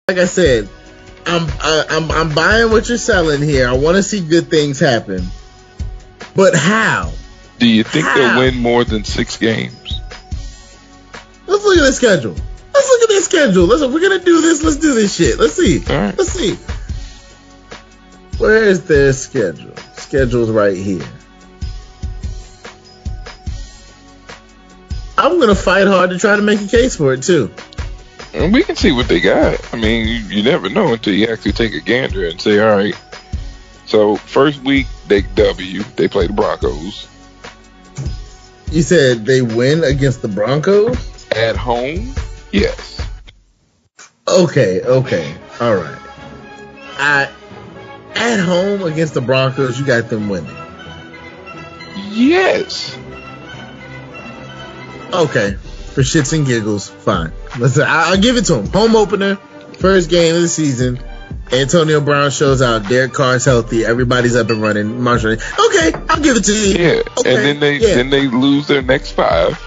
like I said, I'm buying what you're selling here. I want to see good things happen, but how? Do you think they'll win more than 6 games? Let's look at the schedule. We're gonna do this. Let's do this shit. Let's see. Right. Let's see. Where is their schedule? Schedule's right here. I'm gonna fight hard to try to make a case for it too. And we can see what they got. I mean, you never know until you actually take a gander and say, all right. So first week they play the Broncos. You said they win against the Broncos? At home? Yes. Okay. All right. At home against the Broncos, you got them winning. Yes. Okay. For shits and giggles, fine. Listen, I'll give it to them. Home opener, first game of the season. Antonio Brown shows out. Derek Carr's healthy. Everybody's up and running. Marshall. Okay, I'll give it to you. Yeah, okay. And then they lose their next 5.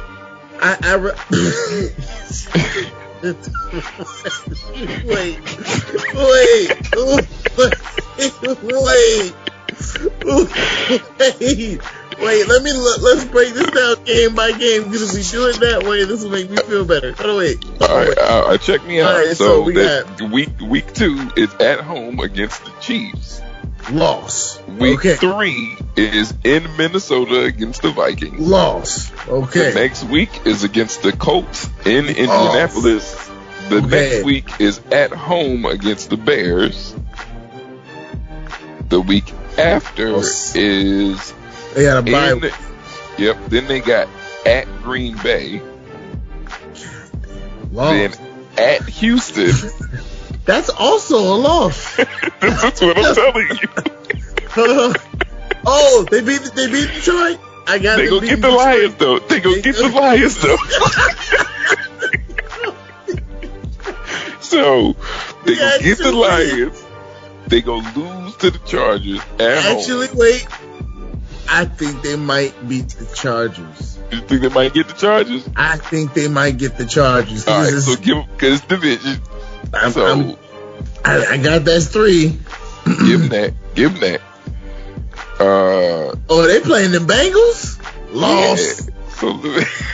Wait, let's break this down game by game, because if we do it that way, this will make me feel better. Wait. All right, check me out. All right, so we got week 2 is at home against the Chiefs. Loss. Week 3 is in Minnesota against the Vikings. Loss. Okay. The next week is against the Colts in Indianapolis. The next week is at home against the Bears. The week after is they got a bye. Yep. Then they got at Green Bay. Loss. Then at Houston. That's also a loss. That's what I'm telling you. They beat Detroit. I got. They gonna get the Lions though. They gonna get the Lions though. So they gonna get the Lions. They gonna lose to the Chargers at home. Wait. I think they might beat the Chargers. You think they might get the Chargers? I think they might get the Chargers. All right, so give them, because it's division. I got that's 3. Give them that. They playing the Bengals? Lost.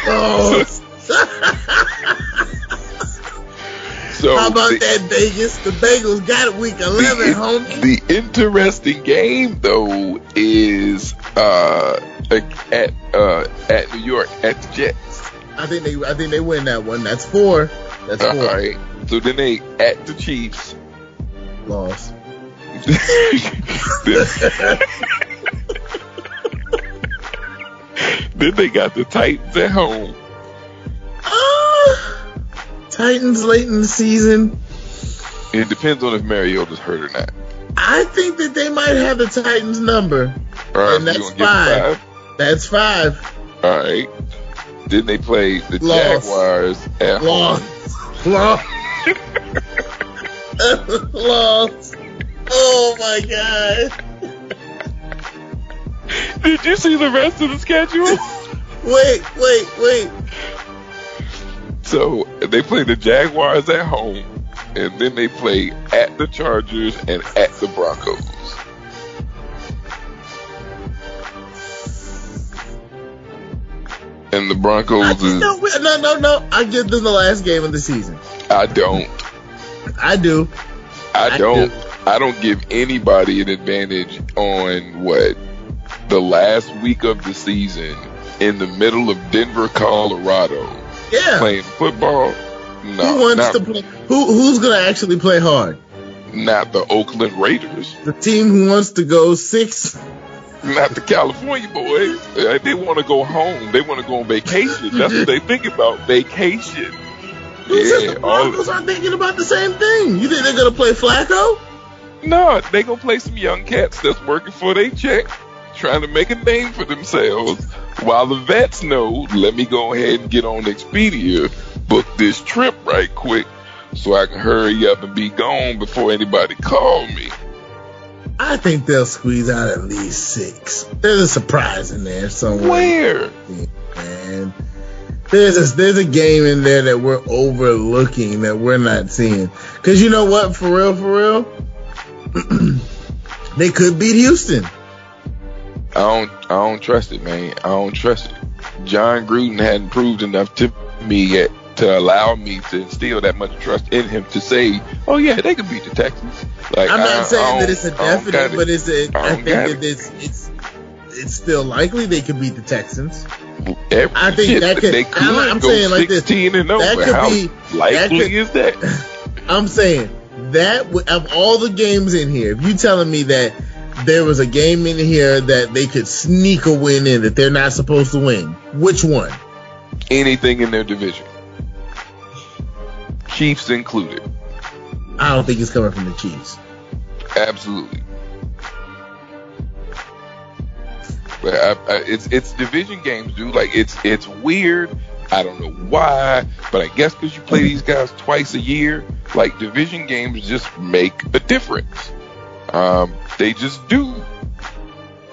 Yeah. So how about that, Vegas? The Bengals got it week 11, homie. The interesting game though is at New York at the Jets. I think they win that one. That's 4. That's 4. All right. So then they at the Chiefs. Loss. Then they got the Titans at home. Titans late in the season. It depends on if Mariota's hurt or not. I think that they might have the Titans number. All right, and that's 5. That's 5. All right. Then they play the Jaguars at home. Lost. Oh my God. Did you see the rest of the schedule? Wait. So they play the Jaguars at home, and then they play at the Chargers and at the Broncos. And the Broncos No. I give them the last game of the season. I don't. I do. I don't give anybody an advantage on the last week of the season in the middle of Denver, Colorado. Yeah. Playing football. No. Who wants to play? Who's going to actually play hard? Not the Oakland Raiders. The team who wants to go 6. Not the California boys. They want to go home. They want to go on vacation. That's what they think about, vacation. The Broncos aren't thinking about the same thing. You think they're going to play Flacco? No, they going to play some young cats that's working for their check, trying to make a name for themselves, while the vets know, let me go ahead and get on Expedia, book this trip right quick so I can hurry up and be gone before anybody call me. I think they'll squeeze out at least 6. There's a surprise in there somewhere. Where? Man. There's a game in there that we're overlooking that we're not seeing. Because you know what? For real, they could beat Houston. I don't trust it, man. I don't trust it. John Gruden hadn't proved enough to me yet to allow me to instill that much trust in him to say, "Oh yeah, they could beat the Texans." Like, I'm not saying that it's a definite, but I think that it's still likely they could beat the Texans. I think that could. I'm saying like this. 16-0. That could how be likely is that? I'm saying that of all the games in here, if you telling me that there was a game in here that they could sneak a win in that they're not supposed to win, which one? Anything in their division, Chiefs included. I don't think it's coming from the Chiefs. Absolutely. But it's division games, dude. Like it's weird. I don't know why, but I guess because you play these guys twice a year, like division games just make a difference. They just do.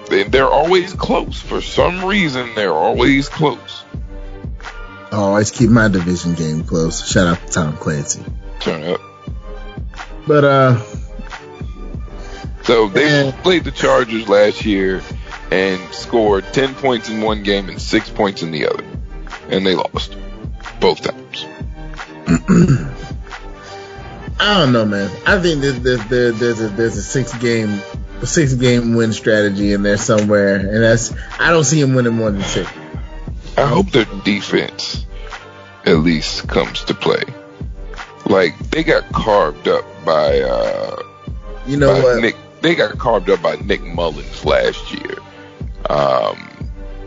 They're always close. For some reason, they're always close. I always keep my division game close. Shout out to Tom Clancy. Turn up. But so they played the Chargers last year and scored 10 points in one game and 6 points in the other, and they lost both times. I don't know, man. I think there's a six game win strategy in there somewhere, and I don't see him winning more than 6. I hope their defense at least comes to play. Like, they got carved up by They got carved up by Nick Mullins last year.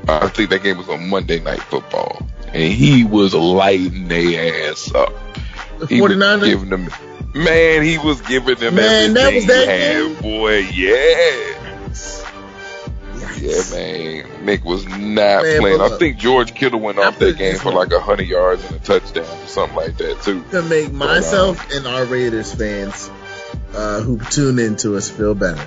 I think that game was on Monday Night Football, and he was lighting their ass up. The 49ers? He was giving them everything that was that game? Boy, yeah. Yikes. Yeah, man. Nick was not playing. I think George Kittle went off that game for like 100 yards and a touchdown or something like that, too. To make myself and our Raiders fans who tune into us feel better,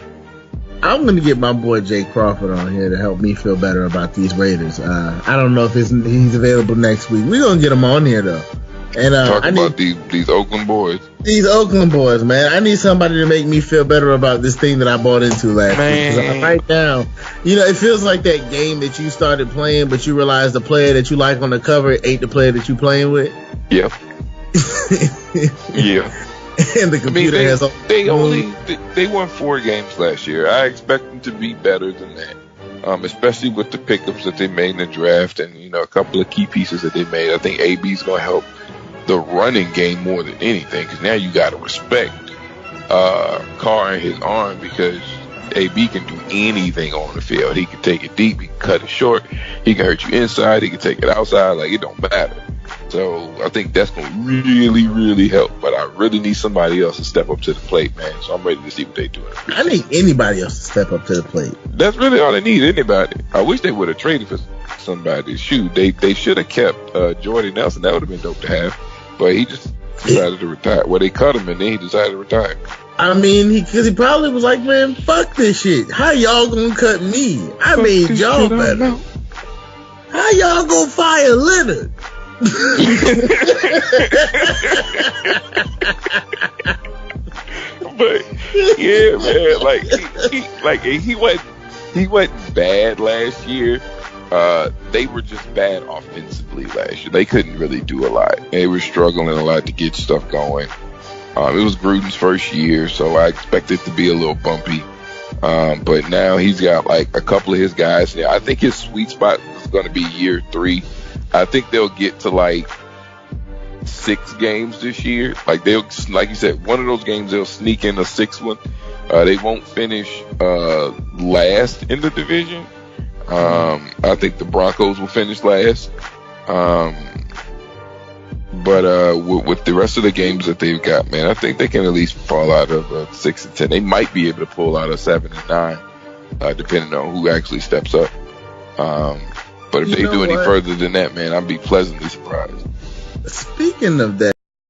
I'm going to get my boy Jay Crawford on here to help me feel better about these Raiders. I don't know if he's available next week. We're going to get him on here, though. And talk about these Oakland boys. These Oakland boys, man. I need somebody to make me feel better about this thing that I bought into last week. Because right now, it feels like that game that you started playing, but you realize the player that you like on the cover ain't the player that you playing with. Yeah. Yeah. And the computer they won 4 games last year. I expect them to be better than that. Especially with the pickups that they made in the draft and, a couple of key pieces that they made. I think AB's going to help the running game more than anything, because now you got to respect Carr and his arm, because AB can do anything on the field. He can take it deep, he can cut it short, he can hurt you inside, he can take it outside, like it don't matter. So I think that's going to really, really help. But I really need somebody else to step up to the plate, man. So I'm ready to see what they do. I need anybody else to step up to the plate. That's really all they need, anybody. I wish they would have traded for somebody. Shoot, they should have kept Jordy Nelson. That would have been dope to have. But he just decided to retire. Well, they cut him, and then he decided to retire. I mean, because he probably was like, man, fuck this shit. How y'all gonna cut me? I made y'all better. How y'all gonna fire Leonard? But yeah, man, he wasn't bad last year. They were just bad offensively last year. They couldn't really do a lot. They were struggling a lot to get stuff going. It was Gruden's first year, so I expect it to be a little bumpy. But now he's got like a couple of his guys there. I think his sweet spot is going to be year 3. I think they'll get to like 6 games this year. Like you said, one of those games they'll sneak in a 6th one. They won't finish last in the division. I think the Broncos will finish last. But with the rest of the games that they've got, man, I think they can at least fall out of 6-10. They might be able to pull out a 7-9, depending on who actually steps up. But if they do any further than that, man, I'd be pleasantly surprised. Speaking of that.